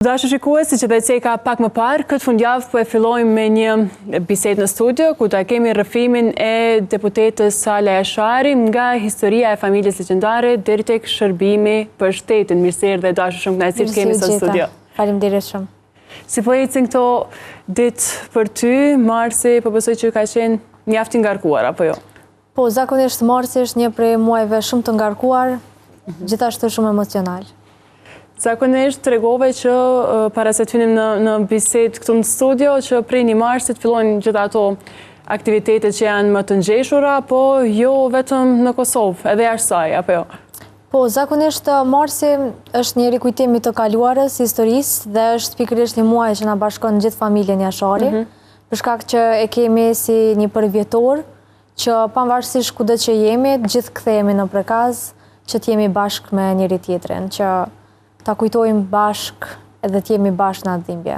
Dashur shikues, siç e thënë pak më parë, këtë fundjavë po e fillojmë me një bisedë në studio ku ta kemi rrëfimin e deputetës Sala Jashari nga historia e familjes legjendare deri tek shërbimi për shtetin. Mirëserdhje dashur, shumë kënaqësi të kemi në studio. Faleminderit shumë. Si po ecin këto ditë për ty, marsi po besoj që ka qenë mjaft i ngarkuar apo jo? Po, zakonisht marsi është një prej muajve shumë të ngarkuar, gjithashtu shumë emocional. Zakonisht tregove që para se të hynim në bisedë këtu në studio që prej 1 marsit fillojnë gjithë ato aktivitetet që janë më të ngjeshura, po jo vetëm në Kosovë, edhe jashtë saj, apo jo? Po, zakonisht marsi është një rikujtim i të kaluarës, historisë dhe është pikërisht një muaj që na bashkon gjithë familjen Jashari, për shkak që e kemi si një përvjetor që pavarësisht kudo që jemi, gjithë kthehemi në prekaz, që të jemi bashkë me njëri tjetrin, që ta kujtojmë bashk edhe t'jemi bashkë në atë dhimbje.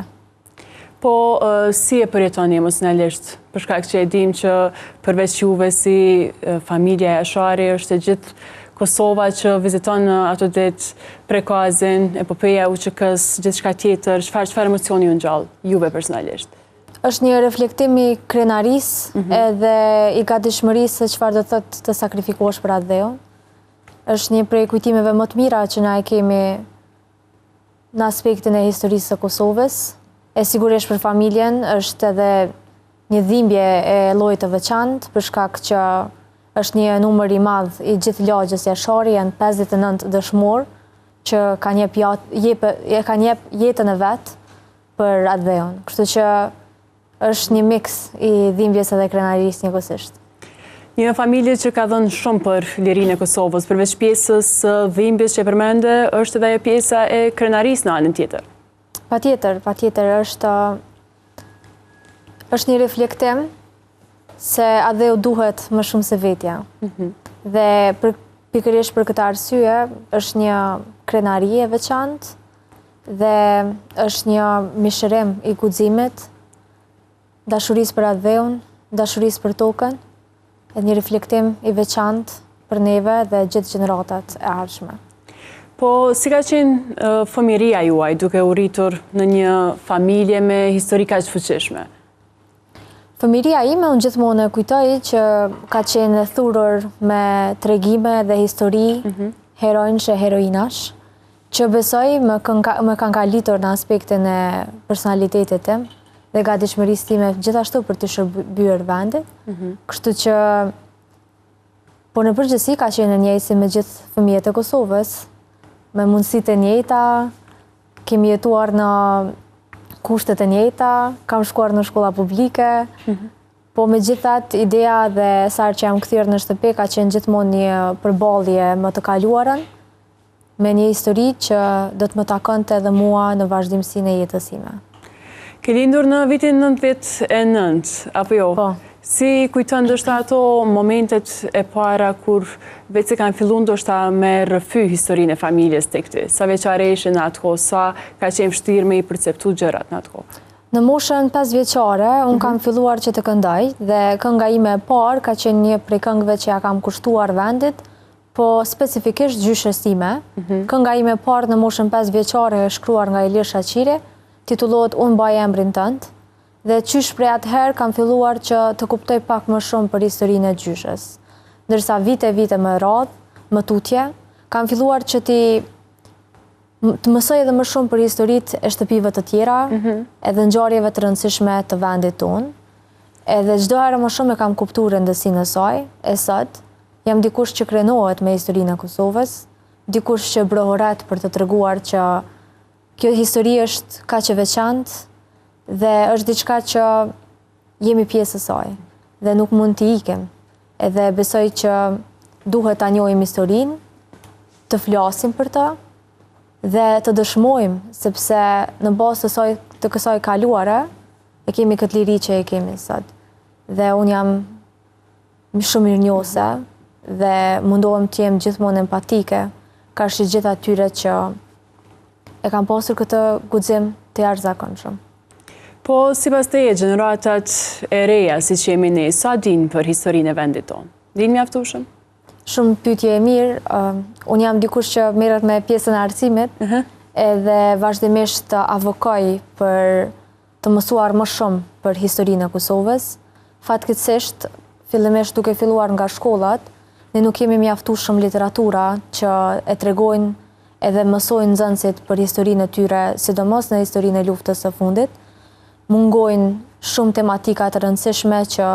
Po, si e përjetoni emocionalisht? Për shkak që e dim që përveç juve si familja Jashari është e gjithë Kosova që viziton ato ditë prekazin, epopeja UÇK-s, gjithçka tjetër, çfarë emocioni ju ngjall juve personalisht? Është një reflektim i krenarisë edhe i gatishmërisë se çfarë do thotë të sakrifikosh për atë dheun. Është një prej kujtimeve më të mira që na e kemi në aspektin e historisë së Kosovës, e sigurisht për familjen është edhe një dhimbje e llojit të veçantë, për shkak që është një numër i madh i gjithë lagjës Jashari, janë 59 dëshmor që kanë jep jetën e vet për atë dheun. Kështu që është një miks i dhimbjes edhe krenarisë njëkohësisht. Një familje që ka dhënë shumë për lirinë e Kosovës, përveç pjesës dhimbjes që e përmende, është edhe ajo pjesa e krenarisë në anën tjetër. Patjetër, është një reflektim se adheu duhet më shumë se vetja. Dhe pikërisht për këtë arsye është një krenari e veçantë dhe është një mishërim i guximit, dashurisë për adheun, dashurisë për tokën, e një reflektim i veçantë për neve dhe gjithë gjeneratat e ardhshme. Po, si ka qenë fëmijëria juaj duke u rritur në një familje me histori kaq të fuqishme? Fëmijëria ime unë gjithmonë e kujtoj që ka qenë thurur me tregime dhe histori, heronjësh e heroinash, që besoj më kanë kalitur në aspektin e personalitetit tim dhe gatishmërisë time gjithashtu për të shërbyer vendit. Kështu që po në përgjithësi ka qenë njëjtë si me gjithë fëmijët e Kosovës, me mundësitë e njëjta, kemi jetuar në kushtet e njëjta, kam shkuar në shkolla publike, po megjithatë ideja dhe sa që jam kthyer në shtëpi ka qenë gjithmonë një përballje më të kaluarën me një histori që do të më takonte edhe mua në vazhdimsinë e jetës sime. Ke lindur në vitin 99, apo jo? Po. Si kujton ndoshta ato momentet e para kur vetë se kanë filluar ndoshta me rrëfy historinë e familjes tek ty? Sa vjeçare ishe në atë kohë, sa ka qenë vështirë me i perceptu gjërat në atë kohë? Në moshën 5 vjeçare, unë kam filluar që të këndoj dhe kënga ime e parë ka qenë një prej këngëve që ja kam kushtuar vendit, po specifikisht gjyshës time. Kënga ime e parë në moshën 5 vjeçare e shkruar nga Ilir Shaqiri, titullohet Unë mbaj emrin tënd, dhe qysh prej atëherë kam filluar që të kuptoj pak më shumë për historinë e gjyshës. Ndërsa vite më radhë, më tutje, kam filluar që të mësoj edhe më shumë për historitë e shtëpive të tjera, edhe ngjarjeve të rëndësishme të vendit tonë. Edhe çdo herë më shumë e kam kuptuar rëndësinë e saj, e sot jam dikush që krenohet me historinë e Kosovës, dikush që brohoret për të treguar që kjo histori është kaq e veçantë dhe është diçka që jemi pjesë e saj dhe nuk mund t'i ikem. Edhe besoj që duhet ta njohim historinë, të flasim për të dhe të dëshmojmë, sepse në bazë të kësaj kaluare e kemi këtë liri që e kemi sot. Dhe unë jam shumë mirënjohëse dhe mundohem të jem gjithmonë empatike karshi gjithë atyre që e kam pasur këtë guxim të jashtëzakonshëm. Po, sipas teje, gjeneratat e reja, siç jemi ne, sa dinë për historinë e vendit tonë? Dinë mjaftueshëm? Shumë pyetje e mirë. Unë jam dikush që merret me pjesën e arsimit edhe vazhdimisht të avokoj për të mësuar më shumë për historinë e Kosovës. Fatkeqësisht, fillimisht duke filluar nga shkollat, ne nuk kemi mjaftueshëm literatura që e tregojnë edhe mësojnë nxënësit për historinë e tyre, sidomos në historinë e luftës së fundit. Mungojnë shumë tematika të rëndësishme që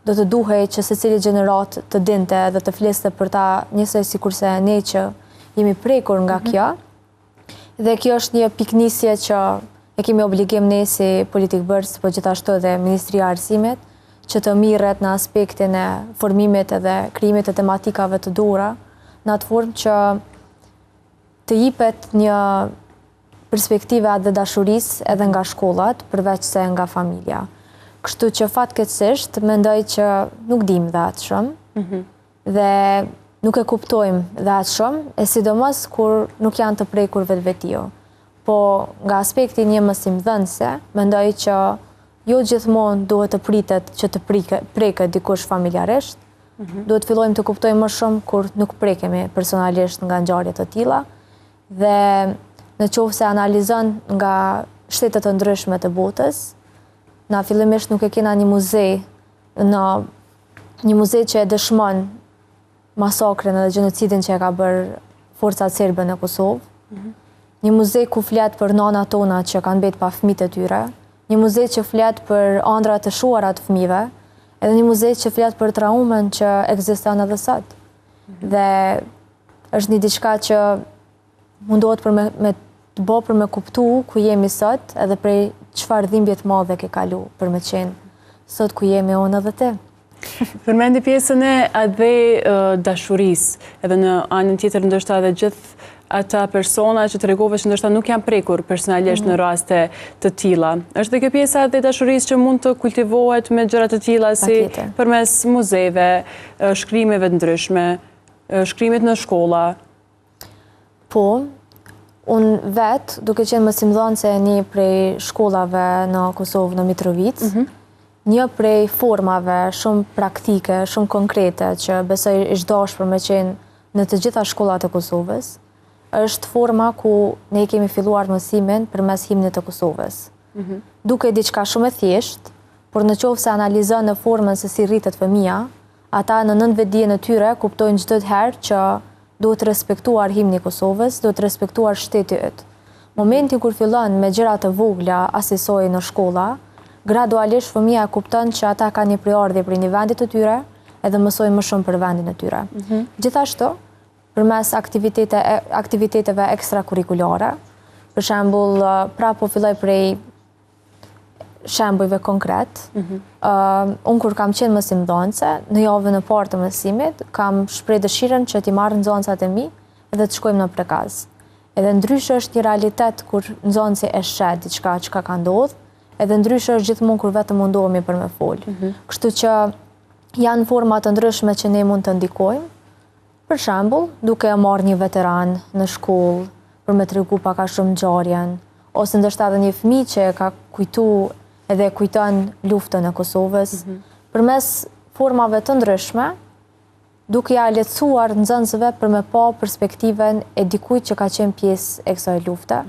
do të duhej që secili gjenerat të dinte dhe të fliste për ta, njësoj sikurse ne që jemi prekur nga kjo. Dhe kjo është një piknisje që e kemi obligim ne si politik bërës, po gjithashtu edhe Ministria e Arsimit, që të mirret në aspektin e formimit edhe krijimit të tematikave të duhura, në atë formë që të jipet një perspektive atë dhe dashurisë edhe nga shkollat, përveç se nga familja. Kështu që fatkeqësisht mendoj që nuk dim dhe atë shumë, dhe nuk e kuptojmë dhe atë shumë, e sidomos kur nuk janë të prekur vetvetio. Po nga aspekti një mësimdhënëse, mendoj që jo gjithmonë duhet të pritet që të preket dikush familjarisht, duhet fillojmë të kuptojmë më shumë kur nuk prekemi personalisht nga ngjarje të tilla, dhe në qoftë se analizon nga shtetet të ndryshme të botës, na fillimisht nuk e kena një muze që e dëshmon masakrin edhe gjenocidin që e ka bërë forcat serbe në Kosovë, një muze ku flet për nana tona që kanë mbetë pa fëmijët e tyre, një muze që flet për ëndra të shuara të fëmijëve, edhe një muze që flet për traumën që ekziston edhe sot. Dhe është një diçka që mundohet të bo për me kuptu ku jemi sot, edhe prej çfarë dhimbje të madhe ke kalu për me qenë sot ku jemi unë edhe ti. Përmendi pjesën e edhe dashurisë, edhe në anën tjetër ndoshta edhe gjithë ata persona që tregove që ndoshta nuk janë prekur personalisht në raste të tilla. Është dhe kjo pjesa e dashurisë që mund të kultivohet me gjëra të tilla si përmes muzeve, shkrimeve të ndryshme, shkrimit në shkolla. Po, unë vetë, duke qenë mësimdhënëse e një prej shkollave në Kosovë, në Mitrovicë, një prej formave shumë praktike, shumë konkrete, që besoj është dashur për me qenë në të gjitha shkollat e Kosovës, është forma ku ne kemi filluar mësimin përmes himnit të Kosovës. Duke diçka shumë e thjeshtë, por në qoftë se analizon në formën se si rritet fëmia, ata në nënvetdijen e tyre kuptojnë çdo herë që duhet respektuar himni i Kosovës, duhet respektuar shteti yt. Momenti kur fillon me gjëra të vogla asisoj në shkolla, gradualisht fëmia kupton që ata kanë një priordhje për një vendi të tyre, edhe mësojnë më shumë për vendin e tyre. Gjithashtu, përmes aktiviteteve ekstrakurrikulare, për shembull, pra po filloj prej shembujve konkret. Unë kur kam qenë mësimdhënëse, në javën e parë të mësimit, kam shpreh dëshirën që t'i marr nxënësat e mi edhe të shkojmë në prekaz. Edhe ndryshe është një realitet kur nxënësi e sheh diçka që ka ndodhur, edhe ndryshe është gjithmonë kur vetëm mundohemi për me fol. Kështu që janë forma të ndryshme që ne mund të ndikojmë. Për shembull, duke e marrë një veteran në shkollë për me tregu pak a shumë ngjarjen, ose ndoshta edhe një fëmijë që ka kujtuar edhe kujton luftën e Kosovës, përmes formave të ndryshme, duke ja lehtësuar nxënësve për me pa perspektiven e dikujt që ka qenë pjesë e kësaj lufte,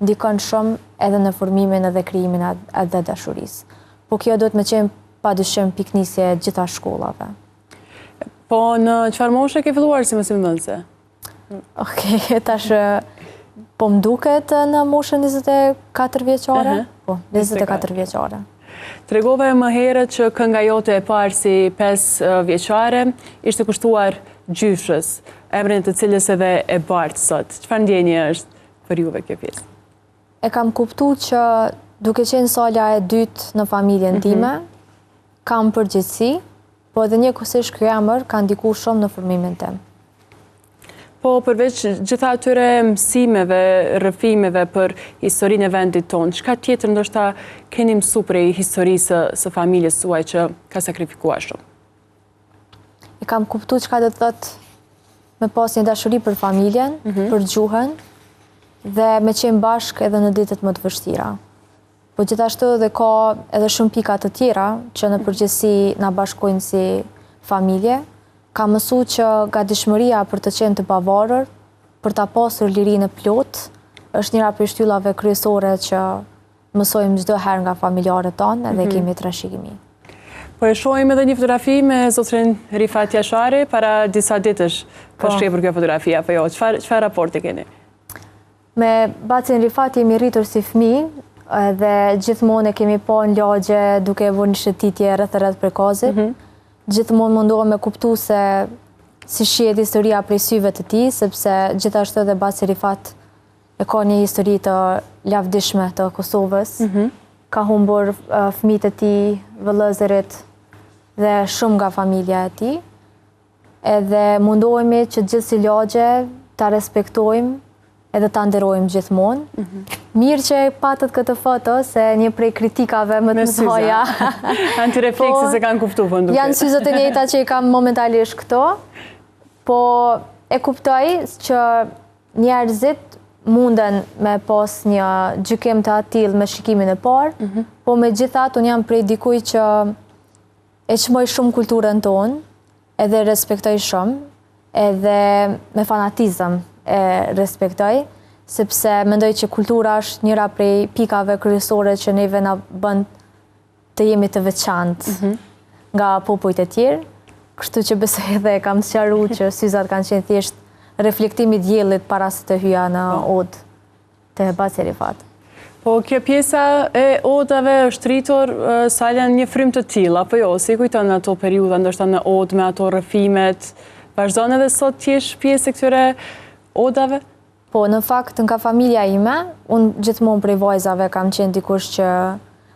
ndikon shumë edhe në formimin edhe krijimin edhe dashurisë. Po kjo duhet me qenë padyshim piknisje e gjitha shkollave. Po në çfarë moshe ke filluar si mësimdhënëse? Okej, tash po më duket në moshën 24 vjeçare? Po, 24 vjeçare. Tregove më herët që kënga jote e parë si 5 vjeçare ishte kushtuar gjyshës, emrin të cilës edhe e bartë sot. Çfarë ndjenje është për juve kjo pjesë? E kam kuptuar që duke qenë sala e dytë në familjen time, kam përgjegjësi, po edhe njëkohësisht ky emër ka ndikuar shumë në formimin tim. Po përveç gjitha atyre mësimeve, rrëfimeve për historinë e vendit tonë, çka tjetër ndoshta keni mësuar prej historisë së familjes suaj që ka sakrifikuar shumë? E kam kuptuar çka do të thotë me pas një dashuri për familjen, për gjuhën, dhe me qenë bashkë edhe në ditët më të vështira. Po gjithashtu edhe ka edhe shumë pika të tjera që në përgjithësi na bashkojnë si familje. Ka mësuar që gatishmëria për të qenë të pavarur, për ta pasur lirinë e plotë, është njëra për shtyllave kryesore që mësojmë çdo herë nga familjarët tonë edhe kemi trashëgimi. Po e shohim edhe një fotografi me zotrin Rifat Jashari para disa ditësh ka shprehur kjo fotografi apo jo? Çfarë raporti keni? Me bacin Rifat jemi rritur si fëmijë dhe gjithmonë e kemi pa në lagje duke vënë një shëtitje rreth prekazit. Gjithmonë mundohem me kuptu se si shihet historia prej syve të tij, sepse gjithashtu edhe baci Rifat e ka një histori të lavdishme të Kosovës. Ka humbur fëmijët e tij, vëllezërit dhe shumë nga familja e tij. Edhe mundohemi që gjithë si lagje ta respektojmë edhe ta nderojmë gjithmonë. Mirë që patët këtë foto, se një prej kritikave më të mëdha. Antirefleksi se kanë kuptuar po nduket. Janë syzet e njëjta që i kam momentalisht këto, po e kuptoj që njerëzit munden me pas një gjykim të atill me shikimin e parë, po megjithatë unë jam prej dikuj që e çmoj shumë kulturën tonë, edhe respektoj shumë, edhe me fanatizëm e respektoj, sepse mendoj që kultura është njëra prej pikave kryesore që neve na bën të jemi të veçantë nga popujt e tjerë. Kështu që besoj edhe kam sqaruar që syzat kanë qenë thjesht reflektimi i diellit para se të hyja në odë të baci Rifat. Po kjo pjesa e odave është rritur Salen një frym të tillë apo jo? Si kujton ato periudha ndoshta në odë me ato rrëfimet? Vazhdon edhe sot të jesh pjesë e këtyre odave? Po, në fakt, nga familja ime, unë gjithmonë prej vajzave kam qenë dikush që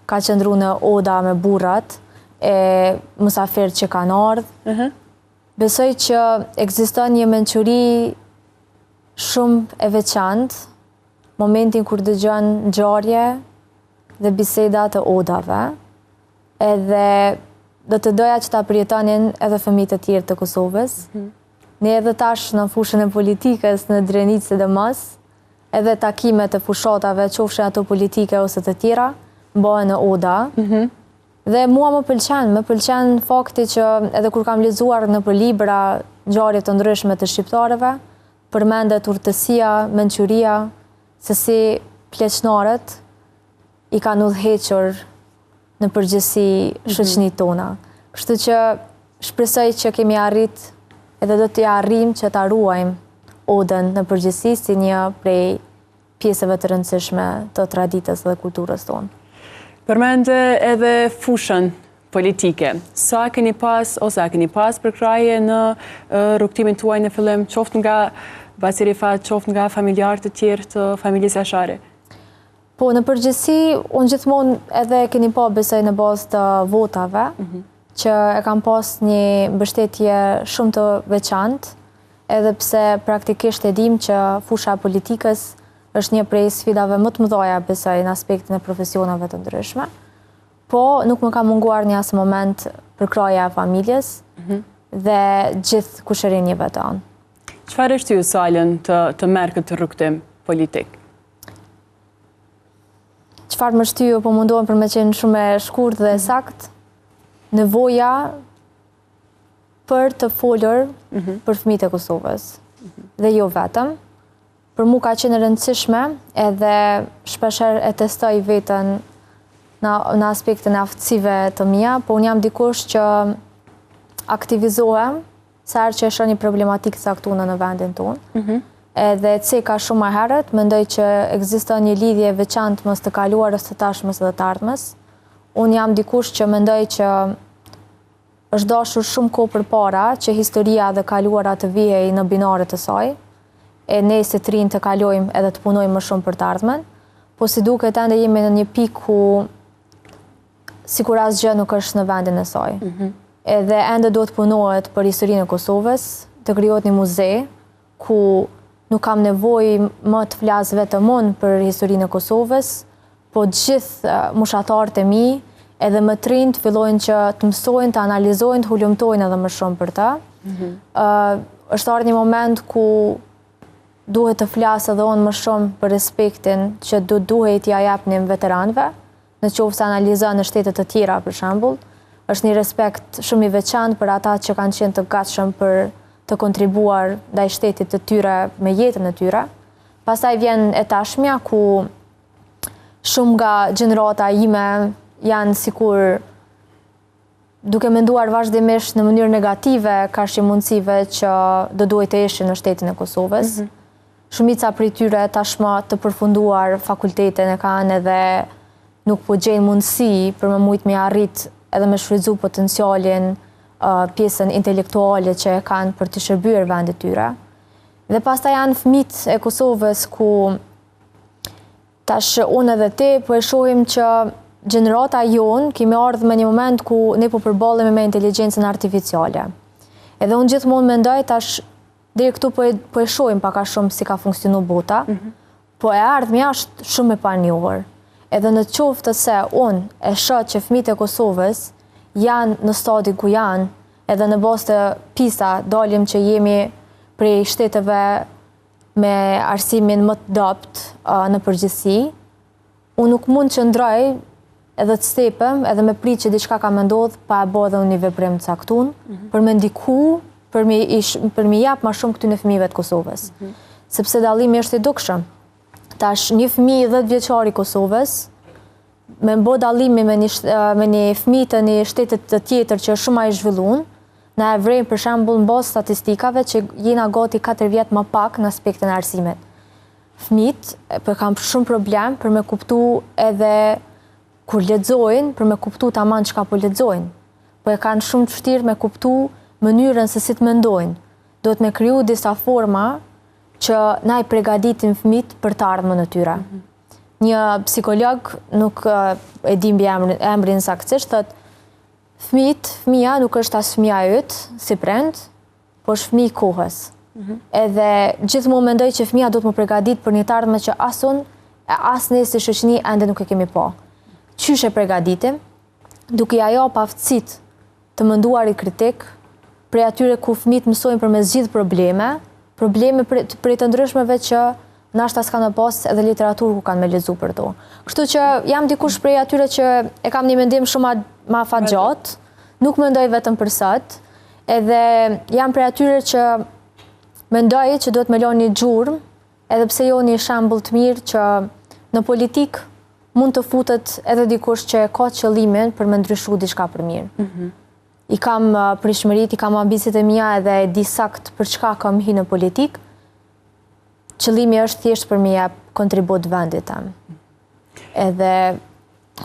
ka qëndru në oda me burrat, e musafirët që kanë ardhur. Besoj që ekziston një mençuri shumë e veçantë, momentin kur dëgjon ngjarje dhe biseda të odave, edhe do të doja që ta përjetonin edhe fëmijët e tjerë të Kosovës. Ne edhe tash në fushën e politikës në Drenicë sidomos, edhe takimet e fushatave, qofshin ato politike ose të tjera, bëhen në oda. Dhe mua më pëlqen fakti që edhe kur kam lexuar në për libra ngjarje të ndryshme të shqiptarëve, përmendet urtësia, mençuria, se si pleqnarët i kanë udhëhequr në përgjithësi shoqënitë tona. Kështu që shpresoj që kemi arrit edhe do t'ja arrim që ta ruajmë odën në përgjithësi si një prej pjesëve të rëndësishme të traditës dhe kulturës tonë. Përmende edhe fushën politike. Sa keni pas përkraje në rrugtimin tuaj në fillim, qoftë nga baci Rifat, qoftë nga familjarë të tjerë të familjes Jashari? Po, në përgjithësi, unë gjithmonë edhe keni pa besoj në bazë të votave, që e kam pas një mbështetje shumë të veçantë, edhe pse praktikisht e dim që fusha e politikës është një prej sfidave më të mëdha besoj në aspektin e profesionave të ndryshme. Po, nuk më ka munguar një asë moment përkraja e familjes dhe gjithë kushërinjeve tonë. Çfarë është ju Salen të merr këtë rrugtim politik? Çfarë më shtyju, po mundohem për me qenë shumë e shkurtë dhe saktë, nevoja për të folur për fëmijët e Kosovës. Dhe jo vetëm. Për mu ka qenë rëndësishme edhe shpesher e testoj veten në aspektin e aftësive të mia, po unë jam dikush që aktivizohem sa herë që e shoh një problematikë caktuar në vendin tonë. Edhe ka shumë më herët, mendoj që ekziston një lidhje veçantë mes të kaluarës, të tashmes dhe të ardhmes. Unë jam dikush që mendoj që është dashur shumë kohë përpara që historia dhe kaluara të vijej në binaret e saj, e ne si të rinj të kalojmë edhe të punojmë më shumë për të ardhmen, po si duket ende jemi në një pikë ku sikur asgjë nuk është në vendin e saj. Edhe ende duhet punohet për historinë e Kosovës, të krijohet një muze ku nuk kam nevojë më të flas vetëm unë për historinë e Kosovës, po gjithë mushatarët e mi, edhe më të rinj fillojnë që të mësojnë, të analizojnë, të hulumtojnë edhe më shumë për ta. Është ardhur një moment ku duhet të flasë edhe unë më shumë për respektin që duhet t'ja japnim veteranëve, në qoftë se analizon në shtetet të tjera për shembull, është një respekt shumë i veçantë për ata që kanë qenë të gatshëm për të kontribuar ndaj shtetit të tyre me jetën e tyre, Pastaj vjen e tashmja ku shumë nga gjenerata ime janë sikur duke menduar vazhdimisht në mënyrë negative kafshë mundësive që do duhet të ishin në shtetin e Kosovës. Shumica prej tyre tashmë të përfunduar fakultetin e kanë edhe nuk po gjejnë mundësi për më mujt me arrit edhe me shfrytzu potencialin, pjesën intelektuale që e kanë për të shërbyer vendit tyre. Dhe pastaj janë fëmijët e Kosovës ku tash unë edhe ti po e shohim që gjenerata jonë kemi ardhur në një moment ku ne po përballemi me inteligjencën artificiale. Edhe unë gjithmonë mendoj tash deri këtu po e shohim pak a shumë si ka funksionu bota, po e ardhmja është shumë e panjohur. Edhe në qoftë se unë e shoh që fëmijët e Kosovës janë në stadi ku janë, edhe në bazë të PISA dalim që jemi prej shteteve me arsimin më të dopt në përgjithësi, unë nuk mund që ndroj edhe të stepem, edhe me prit që diçka ka me ndodhë, pa e bo edhe unë një veprim të caktun, për me ndiku, për me jap ma shumë këtyne fëmijëve të Kosovës. Sepse dallimi është i dukshëm. Tash një fëmijë 10 vjeçar i Kosovës, me mbo dallimi me një fëmijë të një shtetit të tjetër që është shumë më i zhvilluar, na e vrejmë për shembull në bazë statistikave që jena gati 4 vjet më pak në aspektin e arsimit. Fëmijët kanë shumë problem për me kuptu edhe kur lexojnë, për me kuptu tamam çka po lexojnë. Po e kanë shumë të vështirë me kuptu mënyrën se si të mendojnë. Duhet me kriju disa forma që na i përgatitim fëmijët për të ardhmen e tyre. Një psikolog, nuk e di mbi emrin saktësisht, thotë fëmija nuk është as fëmija yt, si prind, po është fëmijë i kohës. Edhe gjithmonë mendoj që fëmija duhet më përgatit për një të ardhme që as unë, as ne si shoqëni ende nuk e kemi pa. Qysh e përgatitim? Duke ja jap aftësitë të menduarit kritik, prej atyre ku fëmijët mësojnë për me zgjidh probleme prej të ndryshmeve që nashta s'kan me pas edhe literaturë ku kanë me lexu për to. Kështu që jam dikush prej atyre që e kam një mendim shumë ma afatgjat, nuk mendoj vetëm për sot, edhe jam prej atyre që mendoj që duhet me lënë një gjurmë, edhe pse jo një shembull të mirë që në politik mund të futet edhe dikush që ka qëllimin për me ndryshu diçka për mirë. I kam pritshmëritë, i kam ambicet e mia edhe e di sakt për çka kam hyrë në politik. Qëllimi është thjesht për me jap kontribut vendit tam. Edhe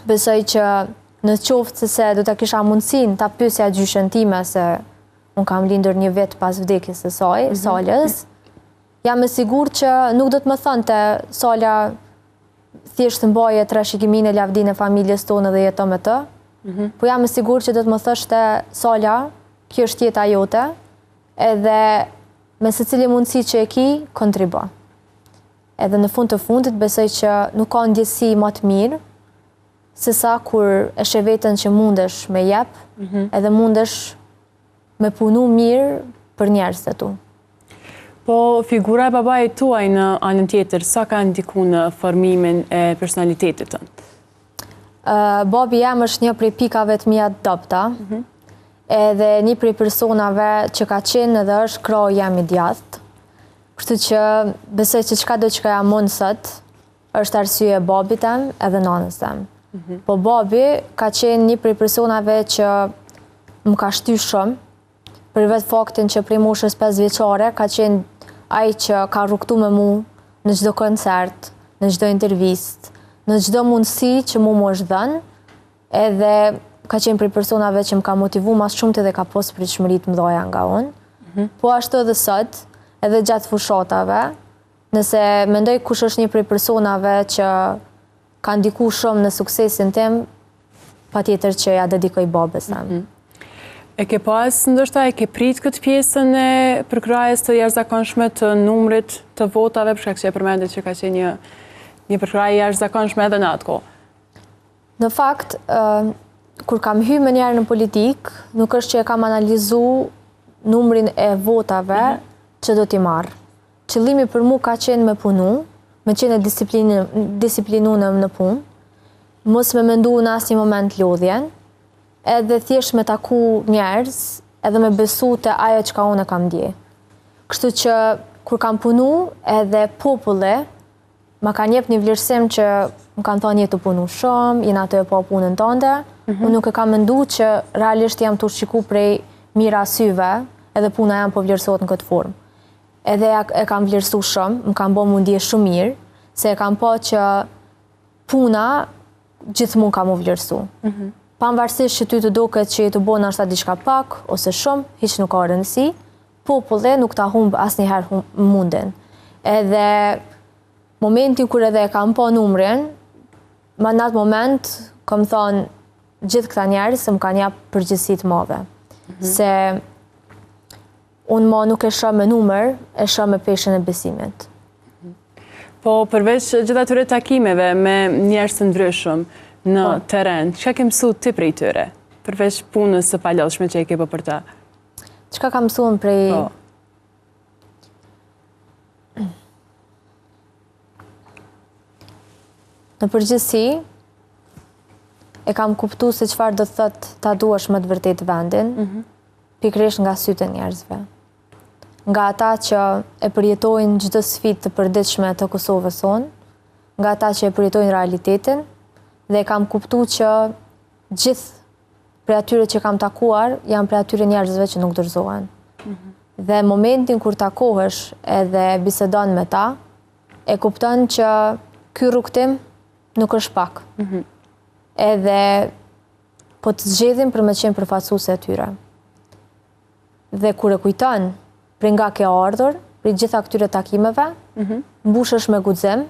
besoj që në qoftë se do ta kisha mundësinë ta pyesja gjyshen time se unë kam lindur një vit pas vdekjes së saj, Salës, jam e sigurt që nuk do të më thonte Sala thjesht mbaje trashëgimin e lavdinë e familjes tonë dhe jeton me të. Po jam e sigurt që do të më thoshte Sala, kjo është jeta jote, edhe me secili mundësi që e ki, kontribo. Edhe në fund të fundit besoj që nuk ka ndjesi më të mirë se sa kur e sheh veten që mundesh me jep, edhe mundesh me punu mirë për njerëzit e tu. Po figura e babait tuaj në anën tjetër, sa ka ndikuar në formimin e personalitetit tënd? Babi jam është një prej pikave të mia të dobta, edhe një prej personave që ka qenë edhe është krau jam i djathtë. Kështu që besoj që çka do që jam unë sot, është arsye e babit tem edhe nanës tem. Po babi ka qenë një prej personave që më ka shty shumë, për vetë faktin që prej moshës 5 vjeçare ka qenë ai që ka rrugtu me mu në çdo koncert, në çdo intervistë, në çdo mundësi që mu është dhënë, edhe ka qenë prej personave që më ka motivu mas shumët edhe ka pos pritshmëri të mëdha nga unë. Po ashtu edhe sot, edhe gjatë fushatave, nëse mendoj kush është një prej personave që ka ndiku shumë në suksesin tim, patjetër që ja dedikoj babës tam. E ke pas, ndoshta e ke prit këtë pjesën e përkrajës të jashtëzakonshme të numrit të votave, për shkak që e përmendet që ka qenë një përkrajë jashtëzakonshme edhe në atë kohë? Në fakt, kur kam hyrë më njerë në politik, nuk është që e kam analizu numrin e votave që do t'i marrë. Qëllimi për mu ka qenë me punu, me qenë disiplinunëm në punë, mos me mendu në asnjë moment lodhjen, edhe thjesht me taku njerëz, edhe me besu të ajo që ka unë e kam dje. Kështu që kur kam punu, edhe populli ma kanë jep një vlerësim që më kanë thonë jetë të punu shumë, jena të e po punën tënde, unë nuk e kam mendu që realisht jam të shiku prej mira syve, edhe puna jam po vlerësot në këtë formë. Edhe e kam vlerësu shumë, më kam bo mundje shumë mirë, se e kam po që puna gjithmonë kam u vlerësu. Pavarësisht që ty të duket që të bo nashta diçka pak, ose shumë, hiç nuk ka rëndësi, populli nuk ta humb asnjëherë mundin. Edhe momentin kur edhe e kam po numrin, ma në atë moment, kam thonë gjithë këta njerëz se më kanë jap përgjegjësi të madhe. Se unë ma nuk e shoh me numër, e shoh me peshën e besimit. Po përveç gjithë atyre takimeve me njerëz të ndryshëm në teren, çka ke mësuar ti prej tyre? Përveç punës së palodhshme që e ke bërë për ta. Çka kam mësuar prej Në përgjithësi, e kam kuptu se çfarë do të thotë ta duash më të vërtet vendin, pikërisht nga sytë e njerëzve. Nga ata që e përjetojnë çdo sfidë të përditshme të Kosovës sonë, nga ata që e përjetojnë realitetin, dhe e kam kuptu që gjithë prej atyre që kam takuar, janë prej atyre njerëzve që nuk dorëzohen. Dhe momentin kur takohesh edhe bisedon me ta, e kupton që ky rrugtim nuk është pak. Edhe po të zgjedhin për me qenë përfaqësuese e tyre. Dhe kur e kujton për nga ke ardhur, për gjitha këtyre takimeve, mbushesh me guxim,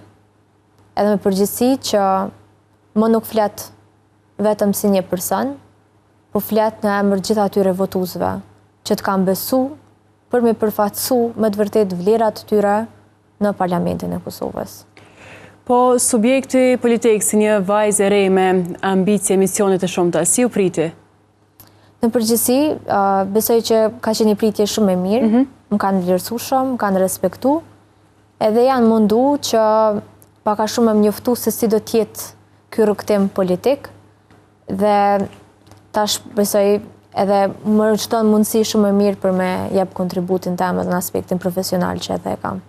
edhe me përgjithësi që më nuk flet vetëm si një person, po flet në emër gjitha atyre votuesve që të kanë besu për me përfaqësu me të vërtet vlerat të tyre në Parlamentin e Kosovës. Po subjekti politik si një vajzë e re me ambicie, misione të shumta, si u priti? Në përgjithësi, besoj që ka qenë një pritje shumë e mirë, më kanë vlerësu shumë, më kanë respektu, edhe janë mundu që paka shumë më njoftu se si do tjetë ky rrugtim politik, dhe tash besoj edhe më çton mundësi shumë e mirë për me jep kontributin tim edhe në aspektin profesional që edhe e kam.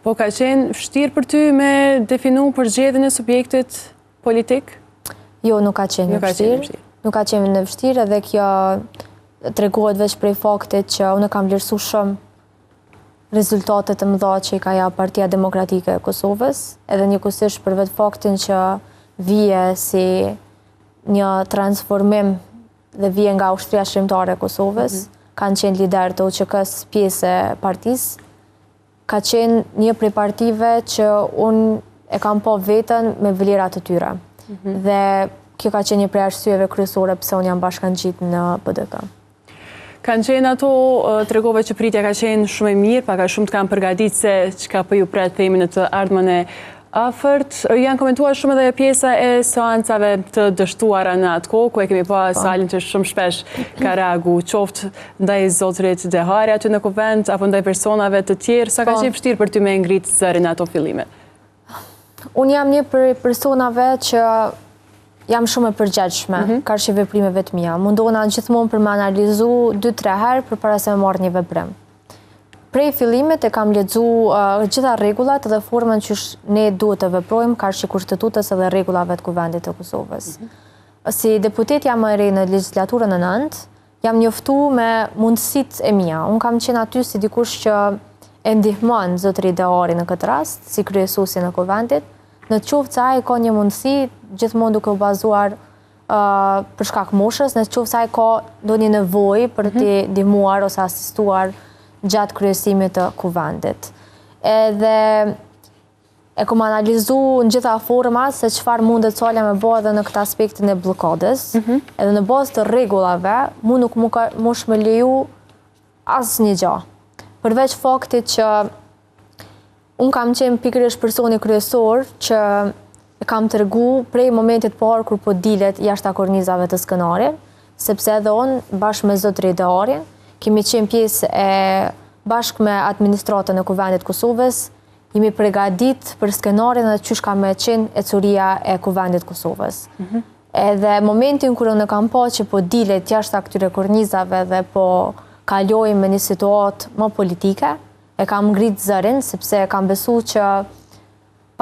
Po ka qenë vështirë për ty me definu përgjedhjen e subjektit politik? Jo, nuk ka qenë vështirë. Nuk ka qenë në vështirë, edhe kjo tregohet veç prej faktit që unë kam vlerësu shumë rezultatet të mëdha që i ka ja Partia Demokratike e Kosovës, edhe njëkohësisht për vetë faktin që vije si një transformim dhe vije nga ushtria shqiptare e Kosovës, kanë qenë lider të OÇK-s pjesë e partisë, ka qenë një prej partive që unë e kam po vetën me vlerat të tyre. Dhe kjo ka qenë një prej arsyeve kryesore pse unë jam bashkangjit në PDK. Kanë qenë ato tregove që pritja ka qenë shumë e mirë, paka shumë të kanë përgatitur se çka po ju pret themi në të ardhmen e afërt. Janë komentuar shumë edhe pjesa e seancave të dështuara në atë kohë, ku e kemi pa Salin që shumë shpesh ka reagu, qoftë ndaj zotërit Dehari aty në Kuvend, apo ndaj personave të tjerë. Sa ka qenë vështirë për ty me ngritë zërin ato fillime? Unë jam një për personave që jam shumë e përgjegjshme, karshi veprimeve të mia. Mundohuna gjithmonë për me analizu 2-3 herë përpara se me marrë një veprim. Prej fillimit e kam lexu gjitha rregullat dhe formën që ne duhet të veprojmë karshi kushtetutës edhe rregullave të Kuvendit të Kosovës. Si deputet jam e re në legjislaturën e 9, jam njoftu me mundësitë e mia. Unë kam qenë aty si dikush që e ndihmon zotëri Dehari në këtë rast, si kryesuesi në Kuvendit, në qoftë se ai ka një mundësi, gjithmonë duke u bazuar për shkak moshës, në qoftë se ai ka ndonjë nevojë për t'i ndihmuar ose asistuar gjatë kryesimit të Kuvendit. Edhe e kom analizu në gjitha format se çfarë mundet Sala me bëj edhe në këtë aspektin e bllokadës, edhe në bazë të rregullave, mu nuk mosh me leju asnjë gjë. Përveç faktit që unë kam qenë pikërisht personi kryesor që e kam tregu prej momentit parë kur po dilet jashtë kornizave të skenarit, sepse edhe unë bashkë me zotëri Deharin kemi qenë pjesë e bashkë me administratën e Kuvendit Kosovës, jemi përgadit për skenarin dhe qysh ka me qenë e curia e Kuvendit Kosovës. Edhe momentin kur unë kam pa që po dilet jashtë këtyre kornizave dhe po kalojmë me një situatë më politike, e kam ngrit zërin, sepse kam besu që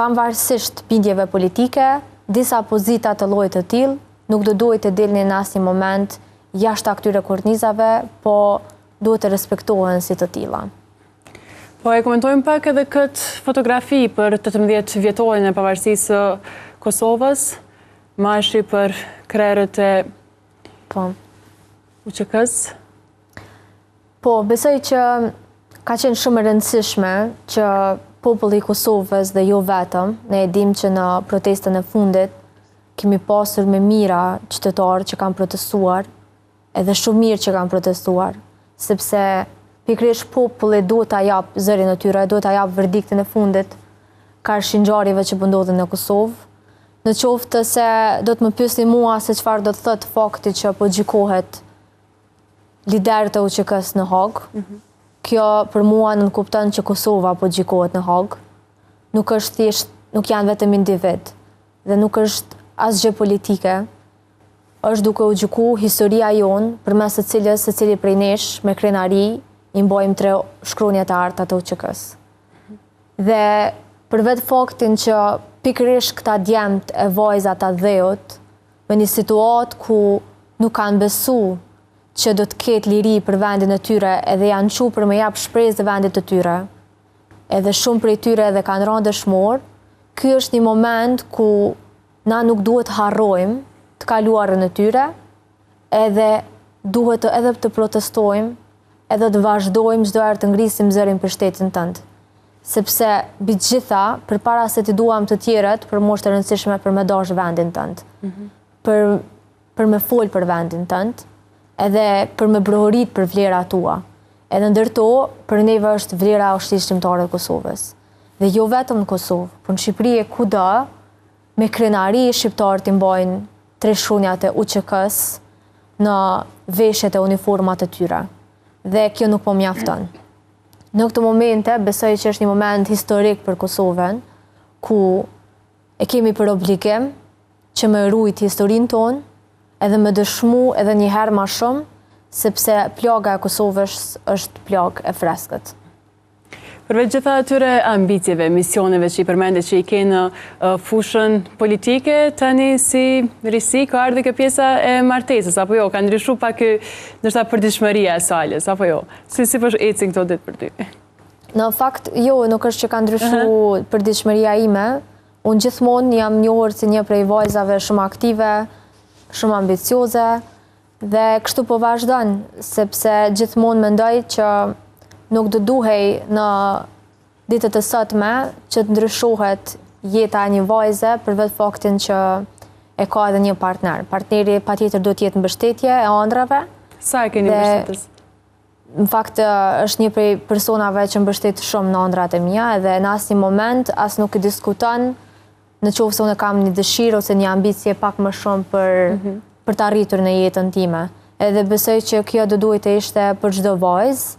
pavarësisht bindjeve politike, disa pozita të llojit të tillë nuk do duhet të dilnin në asnjë moment jashtë këtyre kornizave, po duhet të respektohen si të tilla. Po e komentojmë pak edhe këtë fotografi për 18 vjetorin e pavarësisë së Kosovës, marshi për krerët e UÇK-s. Po, besoj që ka qenë shumë e rëndësishme që populli i Kosovës dhe jo vetëm, ne e dim që në protestën e fundit kemi pasur me mira qytetarë që kanë protestuar, edhe shumë mirë që kanë protestuar, sepse pikërisht populli duhet ta jap zërin e tyre, duhet ta jap verdiktin e fundit karshi ngjarjeve që po ndodhin në Kosovë. Në qoftë se do të më pyesni mua se çfarë do të thotë fakti që po gjykohet liderët e UÇK-s në Hag. Kjo për mua nuk kupton që Kosova po gjykohet në Hag. Nuk është thjesht, nuk janë vetëm individ dhe nuk është asgjë politike. Është duke u gjyku historia jonë përmes së cilës secili prej nesh me krenari i mbajmë 3 shkronjat e arta të UÇK-s. Dhe për vetë faktin që pikërisht këta djemt e vajzat a dheut, me një situatë ku nuk kanë besu që do të ketë liri për vendin e tyre edhe janë qu për me jap shpresë dhe vendit të tyre, edhe shumë prej tyre edhe kanë rënë dëshmor, ky është një moment ku na nuk duhet harrojmë të kaluarën e tyre, edhe duhet edhe të protestojmë, edhe të vazhdojmë çdo herë të ngrisim zërin për shtetin tënd. Sepse mbi të gjitha, përpara se të duam të tjerët, për mua është e rëndësishme për me dash vendin tënd. Për me fol për vendin tënd, edhe për me brohorit për vlerat tua. Edhe ndërto, për neve është vlera ushtrisë shqiptare të Kosovës. Dhe jo vetëm në Kosovë, por në Shqipëri e kudo, me krenari shqiptarët i mbajnë 3 shkronjat e UÇK-s në veshjet e uniformat e tyre. Dhe kjo nuk po mjafton. Në këtë momente, besoj që është një moment historik për Kosovën, ku e kemi për obligim që me rujt historinë tonë, edhe me dëshmu edhe një herë ma shumë, sepse plaga e Kosovës është plagë e freskët. Përveç gjitha atyre ambicjeve, misioneve që i përmendet që i ke në fushën politike, tani si risi ka ardhur kjo pjesa e martesës, apo jo? Ka ndryshu pak ndoshta përditshmëria e Salës, apo jo? Si po ecin këto ditë për ty? Në fakt, jo, nuk është që ka ndryshu përditshmëria ime. Unë gjithmonë jam njohur si një prej vajzave shumë aktive, shumë ambicioze, dhe kështu po vazhdon, sepse gjithmonë mendoj që nuk do duhej në ditët e sotme që të ndryshohet jeta e një vajze për vetë faktin që e ka edhe një partner. Partneri patjetër duhet të jetë mbështetje e ëndrave. Sa e keni mbështetës? Në fakt është një prej personave që mbështet shumë në ëndrat e mia, edhe në asnjë moment as nuk e diskuton në qoftë se unë kam një dëshirë ose një ambicie pak më shumë për të arritur në jetën time. Edhe besoj që kjo do duhet të ishte për çdo vajzë,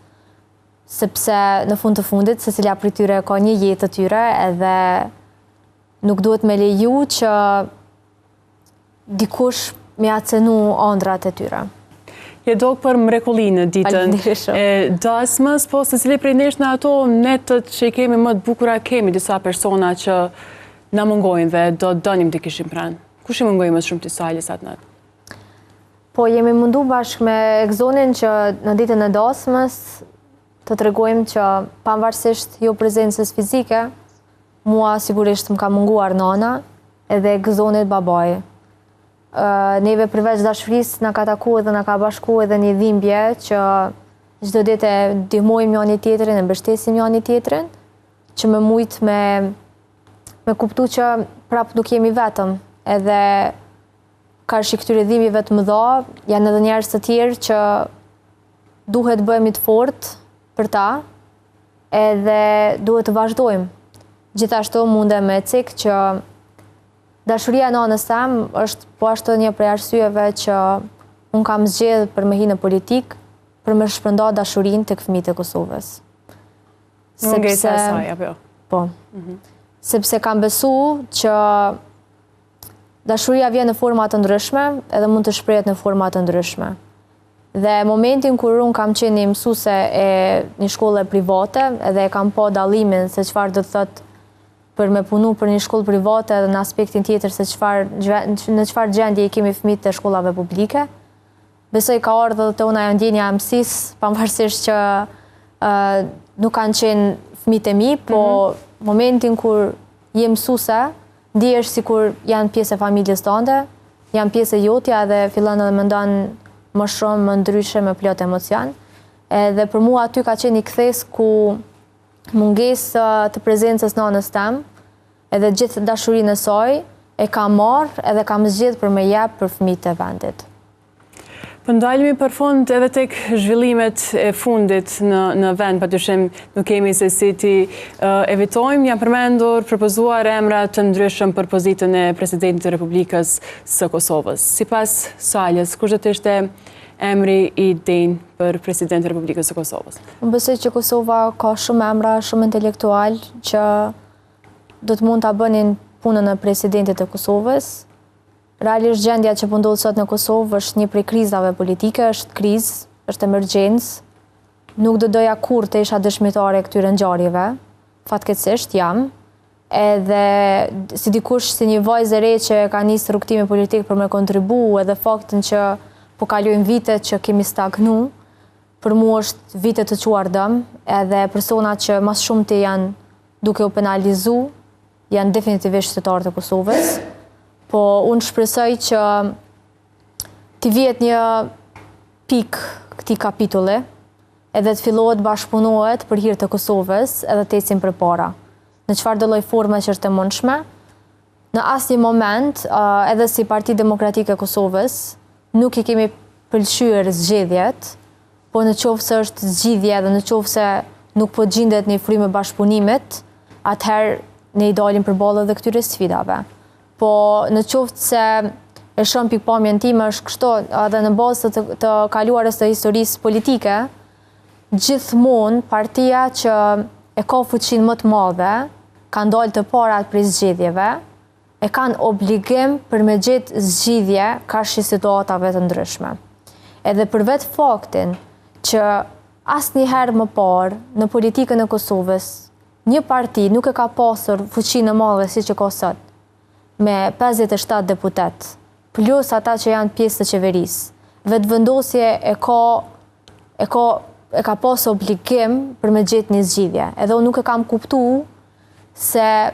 sepse në fund të fundit, secila prej tyre ka një jetë të tyre, edhe nuk duhet me leju që dikush me acenu ëndrat e tyre. Je dok për mrekullinë ditën e dasmës, po secili prej nesh në ato netët që i kemi më të bukura, kemi disa persona që na mungojnë dhe do donim të kishim pranë. Kush i mungojnë më shumë të Salës atë natë? Po jemi mundu bashkë me Egzonin që në ditën e dasmës të tregojmë që pavarësisht jo prezencës fizike, mua sigurisht më ka munguar nana edhe Gëzonit babai. Neve përveç dashurisë na ka taku edhe na ka bashku edhe një dhimbje që çdo ditë e ndihmojmë njëri tjetrin, e mbështesim njëri tjetrin, që më mujt me kuptu që prap nuk jemi vetëm, edhe karshi këtyre dhimbjeve të mëdha janë edhe njerëz të tjerë që duhet bëhemi të fortë për ta, edhe duhet të vazhdojmë. Gjithashtu mundem me cik që dashuria e nanës tam është po ashtu një prej arsyeve që unë kam zgjedhur për me hi në politik, për me shpërnda dashurinë tek fëmijët e Kosovës. Mungesa e saj, apo jo? Po. Sepse kam besu që dashuria vjen në forma të ndryshme, edhe mund të shprehet në forma të ndryshme. Dhe momentin kur unë kam qenë një mësuese e një shkolle private, edhe kam pa dallimin se çfarë do të thotë për me punu për një shkollë private dhe në aspektin tjetër se në çfarë gjendje i kemi fëmijët të shkollave publike. Besoj ka ardhur të una e ndjenja e mësis, pavarësisht që nuk kanë qenë fëmijët e mi, po momentin kur je mësuese, ndihesh sikur janë pjesë e familjes tënde, janë pjesë e jotja dhe fillon edhe mendon më shumë, më ndryshe, me plot emocion. Edhe për mua aty ka qenë një kthes ku mungesë të prezencës nënës tem, edhe gjithë dashurinë e saj, e kam marrë edhe kam zgjedhur për me jep për fëmijët e vendit. Po ndalemi për fund edhe tek zhvillimet e fundit në vend, patyshim nuk kemi se si ti evitojmë, janë përmendur, propozuar emra të ndryshëm për pozitën e Presidentit të Republikës së Kosovës. Sipas Salës, kush do të ishte emri i denjë për Presidentin e Republikës së Kosovës? Unë besoj që Kosova ka shumë emra, shumë intelektual që do të mund ta bënin punën e Presidentit të Kosovës. Realisht gjendja që po ndodh sot në Kosovë është një prej krizave politike, është krizë, është emergjencë. Nuk do doja kurrë të isha dëshmitare e këtyre ngjarjeve. Fatkeqësisht jam. Edhe si dikush si një vajzë e re që ka nisë rrugtimin politik për me kontribu, edhe faktin që po kalojnë vite që kemi stagnu, për mua është vite të quar dëm, edhe personat që mas shumti janë duke u penalizu, janë definitivisht qytetarët e Kosovës. Po unë shpresoj që t'i vihet një pik këtij kapitulli, edhe të fillohet bashkëpunohet për hir të Kosovës, edhe të ecim përpara. Në çfarëdo lloj forme që është e mundshme. Në asnjë moment, edhe si Parti Demokratike e Kosovës, nuk i kemi pëlqyer zgjedhjet, po në qoftë se është zgjidhje dhe në qoftë se nuk po gjendet në frymë bashkëpunimit, atëherë ne i dalim përballë edhe këtyre sfidave. Po në qoftë se e shoh pikpamjen time është kështu, edhe në bazë të kaluarës të historisë politike, gjithmonë partia që e ka fuqinë më të madhe, ka dalë të parat prej zgjedhjeve, e kanë obligim për me gjetë zgjidhje kafshë situatave të ndryshme. Edhe për vetë faktin që asnjëherë më parë në politikën e Kosovës, një parti nuk e ka pasur fuqinë e madhe siç e ka sot, me 57 deputet, plus ata që janë pjesë të qeverisë. Vetëvendosje e ka pasur obligim për me gjetë një zgjidhje. Edhe unë nuk e kam kuptuar se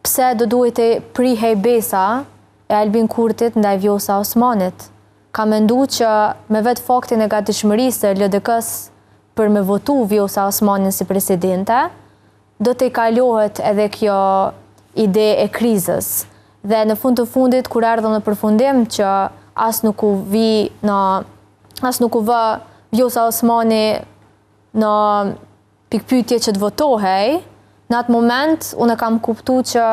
pse do duhet të prihej besa e Albin Kurtit ndaj Vjosa Osmanit. Ka menduar që me vetë faktin e gatishmërisë të LDK-s për me votu Vjosa Osmanin si presidente, do të i kalohet edhe kjo ide e krizës. Dhe në fund të fundit, kur erdhëm në përfundim që as nuk u vë Vjosa Osmani në pikpyetje që të votohej, në atë moment, unë e kam kuptu që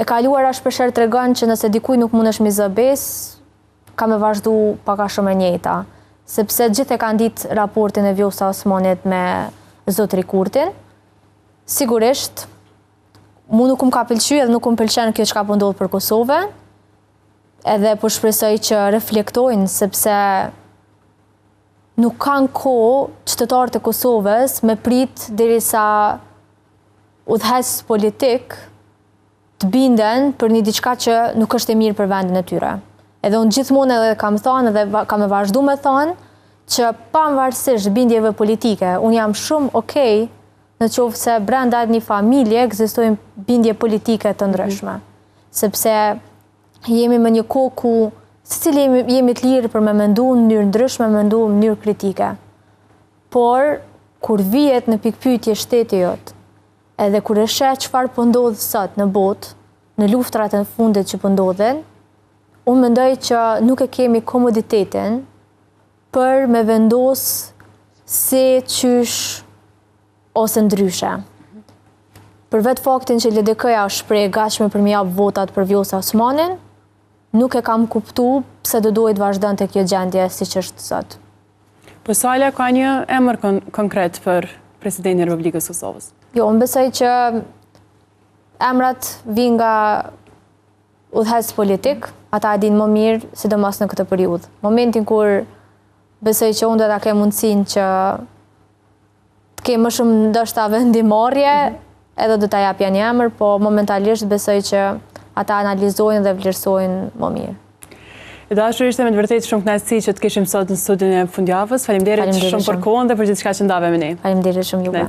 e kaluara shpeshherë tregon që nëse dikuj nuk mundesh mi zë besë, ka me vazhdu paka shumë e njëjta. Sepse gjithë e kanë ditë raportin e Vjosa Osmanit me zotëri Kurtin. Sigurisht, mu nuk ka pëlqyer edhe nuk më pëlqen kjo çka po ndodh për Kosovën. Edhe po shpresoj që reflektojnë sepse nuk kanë kohë qytetarët e Kosovës me prit derisa udhëheqës politik të binden për një diçka që nuk është e mirë për vendin e tyre. Edhe unë gjithmonë edhe kam thënë edhe kam e vazhdu me thënë që pavarësisht bindjeve politike, unë jam shumë okej në qoftë se brenda një familje ekzistojnë bindje politike të ndryshme. Sepse jemi me një kohë ku secili jemi të lirë për me mendu në mënyrë ndryshme, me mendu në mënyrë kritike. Por, kur vihet në pikpyetje shteti jot, edhe kur e sheh çfarë po ndodh sot në botë, në luftrat e fundit që po ndodhen, unë mendoj që nuk e kemi komoditetin për me vendos se qysh ose ndryshe. Për vetë faktin që LDK-ja është shpreh e gatshme për me jap votat për Vjosa Osmanin, nuk e kam kuptu pse do duhet vazhdonte kjo gjendje siç është sot. Po Sala ka një emër konkret për Presidentin e Republikës së Kosovës? Jo, unë besoj që emrat vijnë nga udhëheqës politik, ata e dinë më mirë, sidomos në këtë periudhë. Momentin kur besoj që unë do ta kem mundësinë që të kem më shumë ndoshta vendimarrje, edhe do t'a japja një emër, po momentalisht besoj që ata analizojnë dhe vlerësojnë më mirë. E dashur, ishte me të vërtet shumë kënaqësi që të kishim sot në studion e fundjavës. Faleminderit shumë për kohën dhe për gjithçka që ndave me ne. Faleminderit shumë juve.